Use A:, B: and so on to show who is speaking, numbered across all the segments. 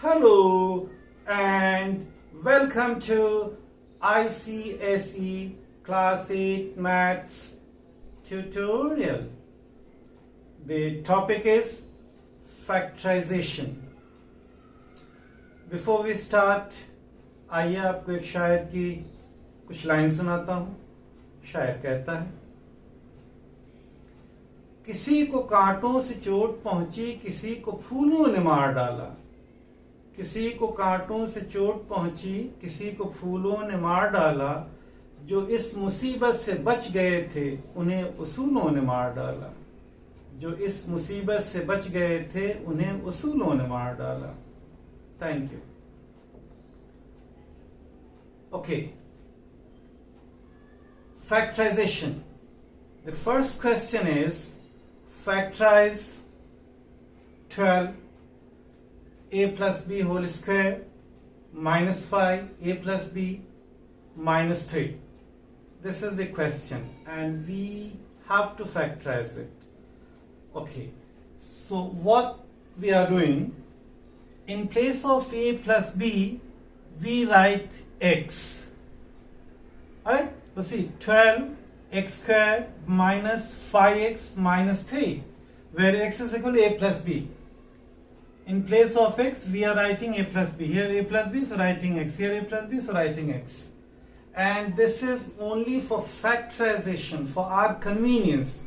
A: Hello and welcome to ICSE Class 8 Maths tutorial. The topic is Factorization. Before we start, आइए आपको एक शायर की कुछ लाइन सुनाता हूँ. शायर कहता है, किसी को कांटों से चोट पहुंची, किसी को फूलों ने मार डाला. किसी को कांटों से चोट पहुंची, किसी को फूलों ने मार डाला. जो इस मुसीबत से बच गए थे, उन्हें उसूलों ने मार डाला. जो इस मुसीबत से बच गए थे, उन्हें उसूलों ने मार डाला. Thank you. Okay. Factorization. The first question is, factorize 12 a plus b whole square minus 5 a plus b minus 3. This is the question and we have to factorize it. Okay, so what we are doing, in place of a plus b we write x. Alright, so see 12 x square minus 5x minus 3, where x is equal to a plus b. In place of x, we are writing a plus b. Here a plus b, so writing x. Here a plus b, so writing x. And this is only for factorization, for our convenience.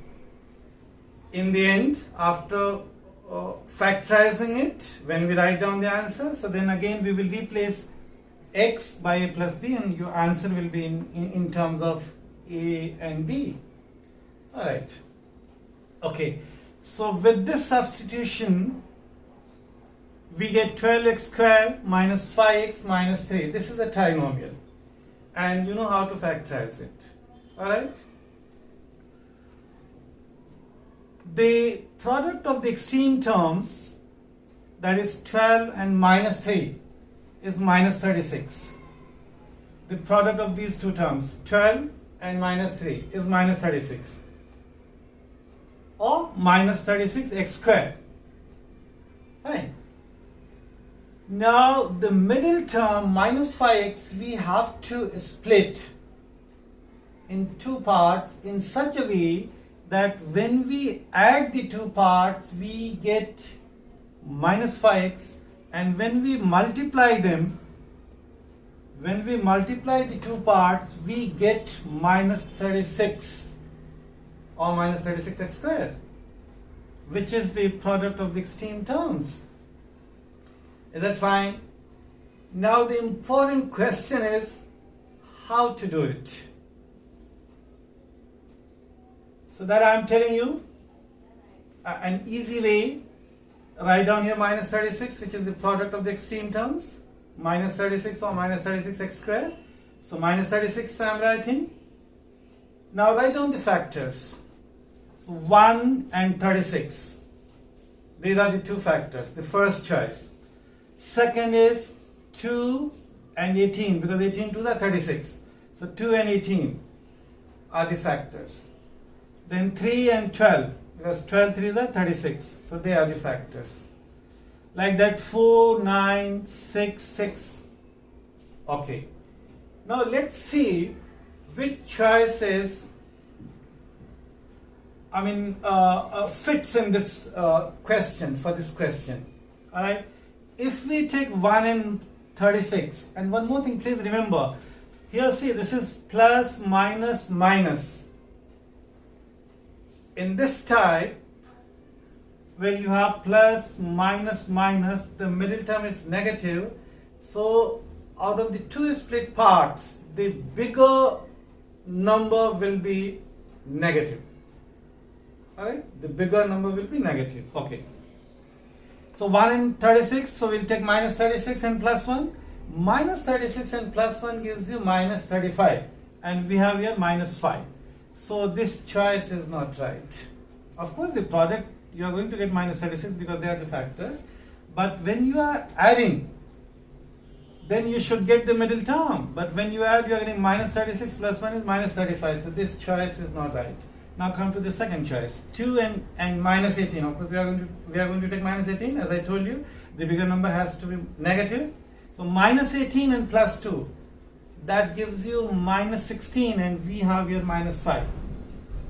A: In the end, after factorizing it, when we write down the answer, so then again we will replace x by a plus b and your answer will be in terms of a and b. Alright. Okay. So with this substitution, we get 12x square minus 5x minus 3. This is a trinomial. And you know how to factorize it. Alright? The product of the extreme terms, that is 12 and minus 3, is minus 36. The product of these two terms, 12 and minus 3, is minus 36. Or minus 36x square. Fine. Now the middle term minus 5x we have to split in two parts in such a way that when we add the two parts we get minus 5x, and when we multiply them, when we multiply the two parts we get minus 36 or minus 36x square, which is the product of the extreme terms. Is that fine? Now the important question is how to do it. So that I am telling you an easy way. Write down here minus 36, which is the product of the extreme terms. Minus 36 or minus 36x square. So minus 36 I am writing. Now write down the factors. So 1 and 36. These are the two factors, the first choice. Second is 2 and 18, because 18 to the 36. So 2 and 18 are the factors. Then 3 and 12, because 12 3 is 36. So they are the factors. Like that 4, 9, 6, 6. Okay. Now let's see which choices fits in this question, for this question. Alright. If we take 1 and 36, and one more thing, please remember, here see this is plus, minus, minus. In this type, where you have plus, minus, minus, the middle term is negative. So out of the two split parts, the bigger number will be negative. Alright, the bigger number will be negative. Okay. So 1 and 36, so we'll take minus 36 and plus 1. Minus 36 and plus 1 gives you minus 35. And we have here minus 5. So this choice is not right. Of course the product, you are going to get minus 36 because they are the factors. But when you are adding, then you should get the middle term. But when you add, you are getting minus 36 plus 1 is minus 35. So this choice is not right. Now come to the second choice, 2 and minus 18. Of course, we are going to take minus 18, as I told you. The bigger number has to be negative. So minus 18 and plus 2, that gives you minus 16, and we have here minus 5.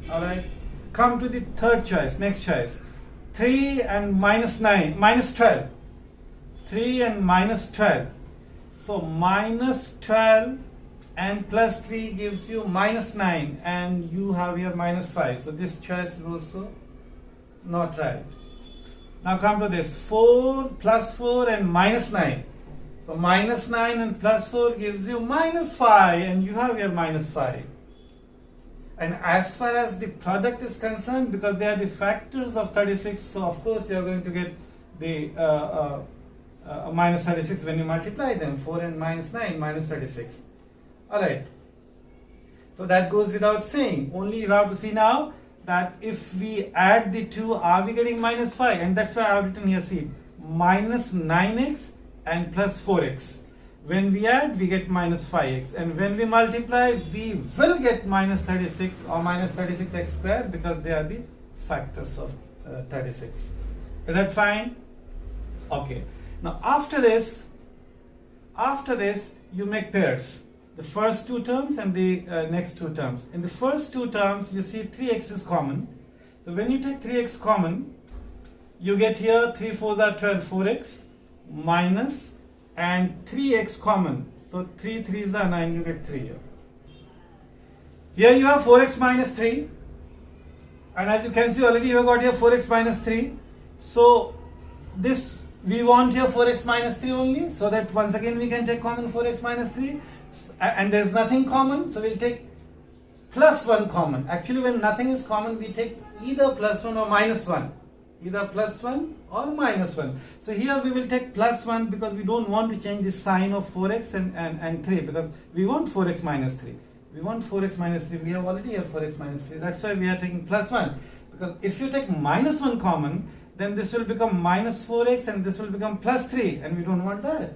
A: Alright, come to the third choice, next choice. 3 and minus 9, minus 12. 3 and minus 12. So minus 12 and plus 3 gives you minus 9, and you have here minus 5. So this choice is also not right. Now come to this, 4 plus 4 and minus 9. So minus 9 and plus 4 gives you minus 5, and you have here minus 5. And as far as the product is concerned, because they are the factors of 36, so of course you are going to get the minus 36 when you multiply them. 4 and minus 9, minus 36. Alright. So that goes without saying. Only you have to see now that if we add the two, are we getting minus 5? And that's why I have written here, see, minus 9x and plus 4x. When we add, we get minus 5x, and when we multiply, we will get minus 36 or minus 36x squared, because they are the factors of 36. Is that fine? Okay. Now after this, you make pairs. The first two terms and the next two terms. In the first two terms, you see 3x is common. So when you take 3x common, you get here 3 4s are 12, 4x minus and 3x common. So 3 3s are 9, you get 3 here. Here you have 4x minus 3. And as you can see already, you have got here 4x minus 3. So this, we want here 4x minus 3 only. So that once again we can take common 4x minus 3. And there is nothing common. So we'll take plus 1 common. Actually, when nothing is common, we take either plus 1 or minus 1. Either plus 1 or minus 1. So here we will take plus 1, because we don't want to change the sign of 4x and 3, because we want 4x minus 3. We want 4x minus 3. We have already here 4x minus 3. That's why we are taking plus 1. Because if you take minus 1 common, then this will become minus 4x and this will become plus 3. And we don't want that.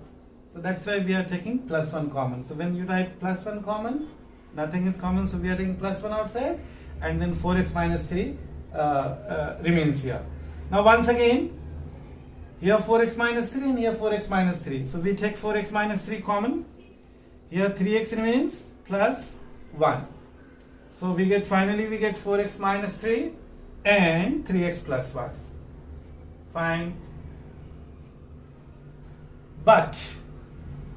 A: So that's why we are taking plus 1 common. So when you write plus 1 common, nothing is common. So we are taking plus 1 outside. And then 4x minus 3 remains here. Now once again, here 4x minus 3 and here 4x minus 3. So we take 4x minus 3 common. Here 3x remains plus 1. So we get, finally we get 4x minus 3 and 3x plus 1. Fine. But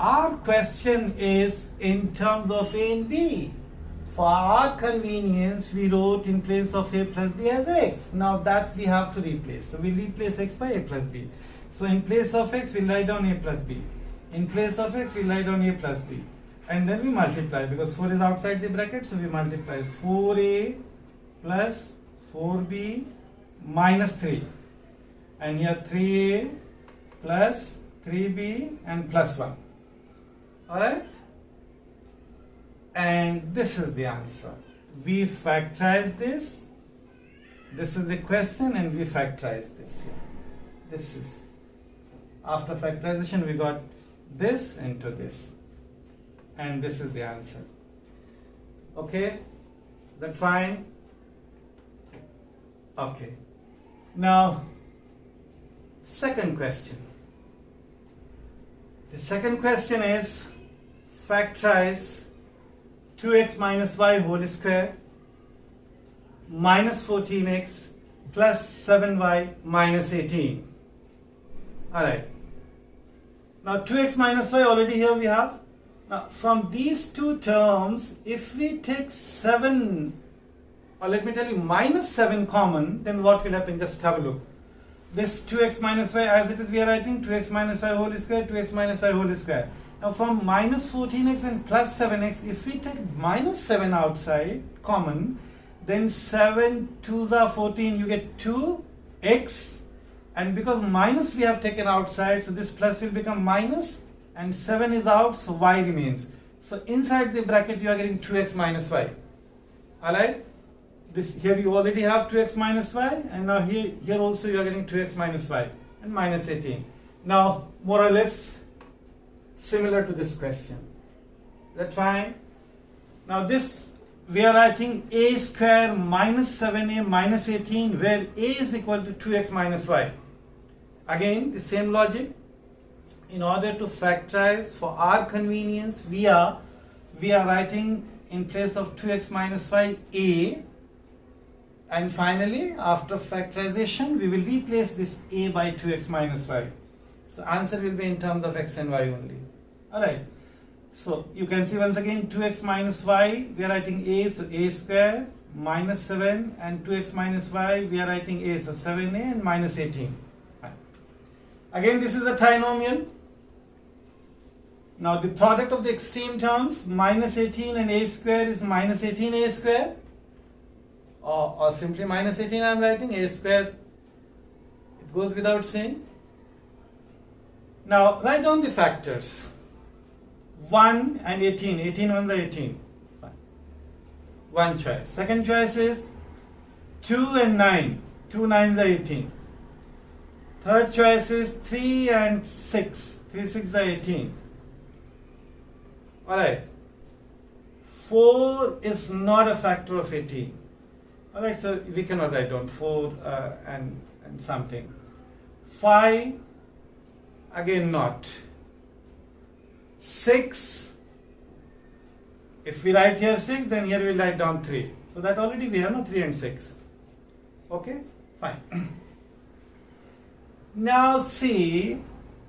A: our question is in terms of A and B. For our convenience, we wrote in place of a plus b as x. Now that we have to replace. So we replace x by a plus b. So in place of x, we write down a plus b. In place of x, we write down a plus b. And then we multiply, because 4 is outside the bracket, so we multiply 4a plus 4b minus 3. And here 3a plus 3b and plus 1. Alright? And this is the answer. We factorize this. This is the question, and we factorize this here. This is, after factorization, we got this into this. And this is the answer. Okay? Is that fine? Okay. Now, second question. The second question is factorize 2x minus y whole square minus 14x plus 7y minus 18. Alright. Now 2x minus y already here we have. Now from these two terms, if we take 7, or let me tell you minus 7 common, then what will happen? Just have a look. This 2x minus y, as it is we are writing 2x minus y whole square, 2x minus y whole square. Now from minus 14x and plus 7x, if we take minus 7 outside, common, then 7 2s are 14, you get 2x, and because minus we have taken outside, so this plus will become minus, and 7 is out, so y remains. So inside the bracket you are getting 2x minus y. Alright? This here you already have 2x minus y, and now here also you are getting 2x minus y and minus 18. Now more or less similar to this question. Is that fine? Now this, we are writing a square minus 7a minus 18, where a is equal to 2x minus y. Again, the same logic. in order to factorize for our convenience, we are writing in place of 2x minus 5 a, and finally after factorization we will replace this a by 2x minus 5. So answer will be in terms of x and y only. Alright, so you can see once again 2x minus y, we are writing a, so a square minus 7, and 2x minus y, we are writing a, so 7a and minus 18. Fine. Again this is a trinomial. Now the product of the extreme terms, minus 18 and a square is minus 18a square, or simply minus 18 I am writing, a square, it goes without saying. Now write down the factors, 1 and 18, 18 ones are 18, fine. One choice. Second choice is 2 and 9, 2 nines are 18. Third choice is 3 and 6, 3 6 are 18. Alright, 4 is not a factor of 18. Alright, so we cannot write down 4 and something. 5, again not. 6, if we write here 6, then here we will write down 3. So that already we have no 3 and 6. Okay, fine. Now see,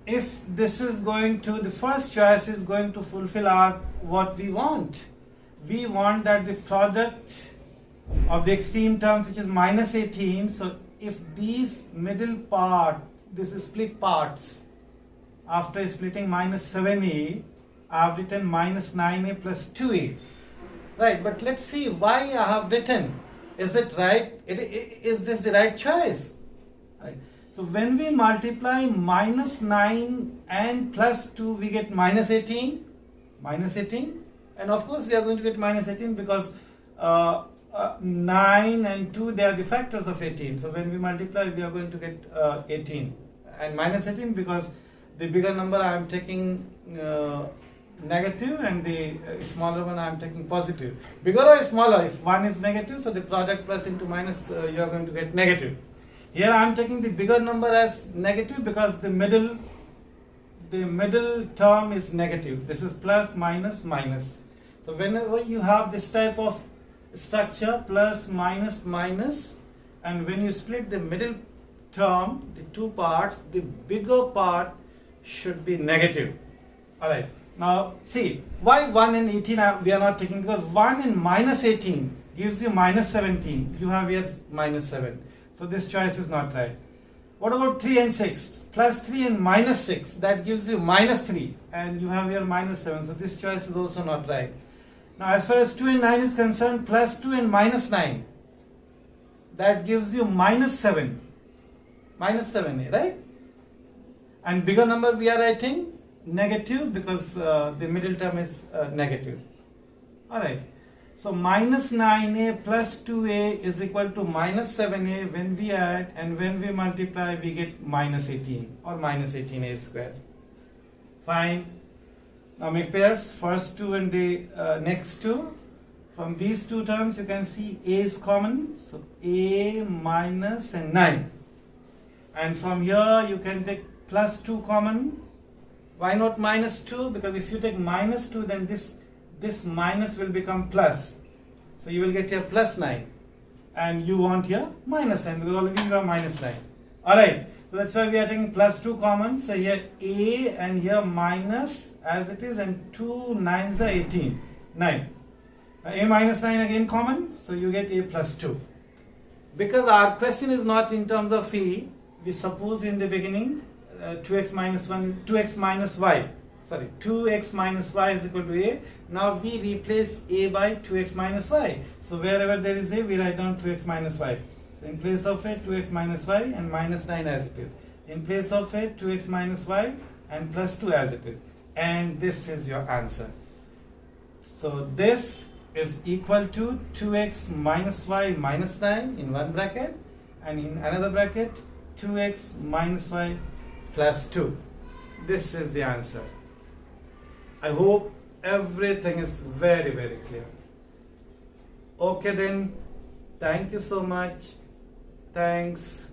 A: if this is going to, the first choice is going to fulfill our what we want. We want that the product of the extreme terms, which is minus 18, so if these middle part, this is split parts, after splitting minus 7a, I have written minus 9a plus 2a. Right, but let's see why I have written. Is it right? Is this the right choice? Right. So when we multiply minus 9 and plus 2, we get minus 18. Minus 18. And of course we are going to get minus 18 because 9 and 2, they are the factors of 18. So when we multiply, we are going to get 18. And minus 18 because the bigger number I am taking negative, and the smaller one I am taking positive. Bigger or smaller, if one is negative, so the product plus into minus, you are going to get negative. Here I am taking the bigger number as negative because the middle term is negative. This is plus, minus, minus. So whenever you have this type of structure, plus, minus, minus, and when you split the middle term, the two parts, the bigger part should be negative. Alright, now see, why 1 and 18 we are not taking? Because 1 and minus 18 gives you minus 17. You have here minus 7. So this choice is not right. What about 3 and 6? Plus 3 and minus 6, that gives you minus 3, and you have here minus 7. So this choice is also not right. Now as far as 2 and 9 is concerned, plus 2 and minus 9, that gives you minus 7. Minus 7a, right? And bigger number we are writing negative because the middle term is negative. Alright. So minus 9a plus 2a is equal to minus 7a when we add, and when we multiply we get minus 18 or minus 18a square. Fine. Now make pairs, first two and the next two. From these two terms you can see a is common. So a minus and 9. And from here you can take plus 2 common. Why not minus 2? Because if you take minus 2, then this minus will become plus. So you will get here plus 9. And you want here minus 9 because already you have minus 9. Alright, so that's why we are taking plus 2 common. So here a and here minus as it is, and 2 nines are 18. 9. A minus 9 again common. So you get a plus 2. Because our question is not in terms of phi, we suppose in the beginning 2x minus 1 is 2x minus y. Sorry, 2x minus y is equal to a. Now we replace a by 2x minus y. So wherever there is a, we write down 2x minus y. So in place of a, 2x minus y and minus 9 as it is. In place of a, 2x minus y and plus 2 as it is. And this is your answer. So this is equal to 2x minus y minus 9 in one bracket, and in another bracket 2x minus y plus 2. This is the answer. I hope everything is very, very clear. Okay then, thank you so much. Thanks.